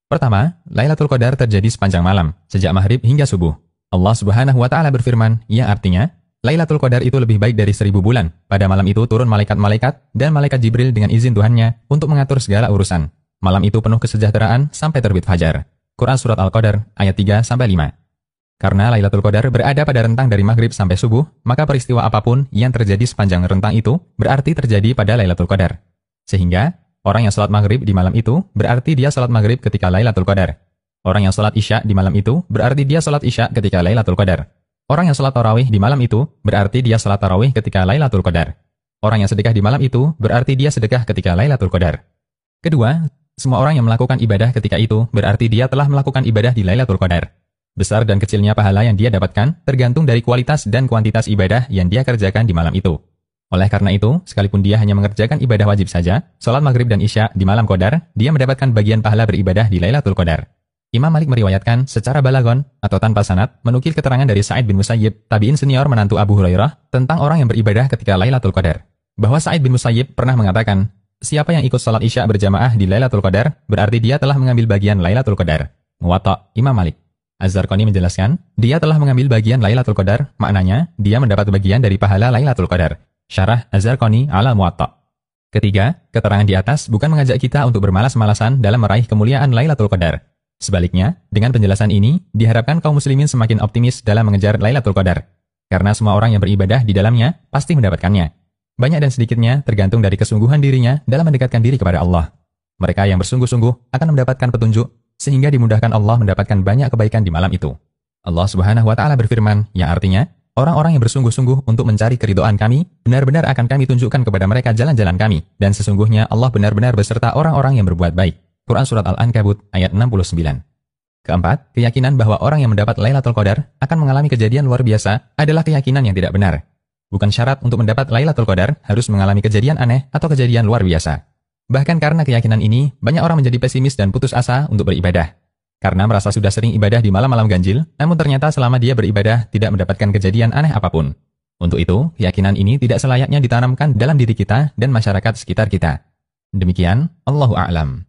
Pertama, Lailatul Qadar terjadi sepanjang malam, sejak maghrib hingga subuh. Allah Subhanahu wa Ta'ala berfirman, yang artinya, Lailatul Qadar itu lebih baik dari 1000 bulan. Pada malam itu turun malaikat-malaikat dan malaikat Jibril dengan izin Tuhannya untuk mengatur segala urusan. Malam itu penuh kesejahteraan sampai terbit fajar. Quran Surat Al-Qadar, ayat 3-5. Karena Lailatul Qadar berada pada rentang dari maghrib sampai subuh, maka peristiwa apapun yang terjadi sepanjang rentang itu berarti terjadi pada Lailatul Qadar. Sehingga, orang yang sholat maghrib di malam itu berarti dia sholat maghrib ketika Lailatul Qadar. Orang yang sholat isya di malam itu berarti dia sholat isya ketika Lailatul Qadar. Orang yang sholat tarawih di malam itu berarti dia sholat tarawih ketika Lailatul Qadar. Orang yang sedekah di malam itu berarti dia sedekah ketika Lailatul Qadar. Kedua, semua orang yang melakukan ibadah ketika itu berarti dia telah melakukan ibadah di Lailatul Qadar. Besar dan kecilnya pahala yang dia dapatkan tergantung dari kualitas dan kuantitas ibadah yang dia kerjakan di malam itu. Oleh karena itu, sekalipun dia hanya mengerjakan ibadah wajib saja, sholat maghrib dan isya di malam Qadar, dia mendapatkan bagian pahala beribadah di Lailatul Qadar. Imam Malik meriwayatkan secara balagon atau tanpa sanad menukil keterangan dari Sa'id bin Musayyib, tabi'in senior menantu Abu Hurairah, tentang orang yang beribadah ketika Lailatul Qadar. Bahwa Sa'id bin Musayyib pernah mengatakan, siapa yang ikut sholat isya berjamaah di Lailatul Qadar, berarti dia telah mengambil bagian Lailatul Qadar. Muwatta, Imam Malik. Az-Zarqani menjelaskan, dia telah mengambil bagian Lailatul Qadar, maknanya, dia mendapat bagian dari pahala Lailatul Qadar. Syarah Az-Zarqani ala Muwatta. Ketiga, keterangan di atas bukan mengajak kita untuk bermalas-malasan dalam meraih kemuliaan Lailatul Qadar. Sebaliknya, dengan penjelasan ini, diharapkan kaum muslimin semakin optimis dalam mengejar Lailatul Qadar. Karena semua orang yang beribadah di dalamnya, pasti mendapatkannya. Banyak dan sedikitnya tergantung dari kesungguhan dirinya dalam mendekatkan diri kepada Allah. Mereka yang bersungguh-sungguh akan mendapatkan petunjuk, sehingga dimudahkan Allah mendapatkan banyak kebaikan di malam itu. Allah Subhanahu wa Ta'ala berfirman, yang artinya, orang-orang yang bersungguh-sungguh untuk mencari keridhaan kami, benar-benar akan kami tunjukkan kepada mereka jalan-jalan kami, dan sesungguhnya Allah benar-benar beserta orang-orang yang berbuat baik. Quran Surat Al-Ankabut, ayat 69. Keempat, keyakinan bahwa orang yang mendapat Lailatul Qadar akan mengalami kejadian luar biasa adalah keyakinan yang tidak benar. Bukan syarat untuk mendapat Lailatul Qadar harus mengalami kejadian aneh atau kejadian luar biasa. Bahkan karena keyakinan ini, banyak orang menjadi pesimis dan putus asa untuk beribadah. Karena merasa sudah sering ibadah di malam-malam ganjil, namun ternyata selama dia beribadah tidak mendapatkan kejadian aneh apapun. Untuk itu, keyakinan ini tidak selayaknya ditanamkan dalam diri kita dan masyarakat sekitar kita. Demikian, Allahu a'lam.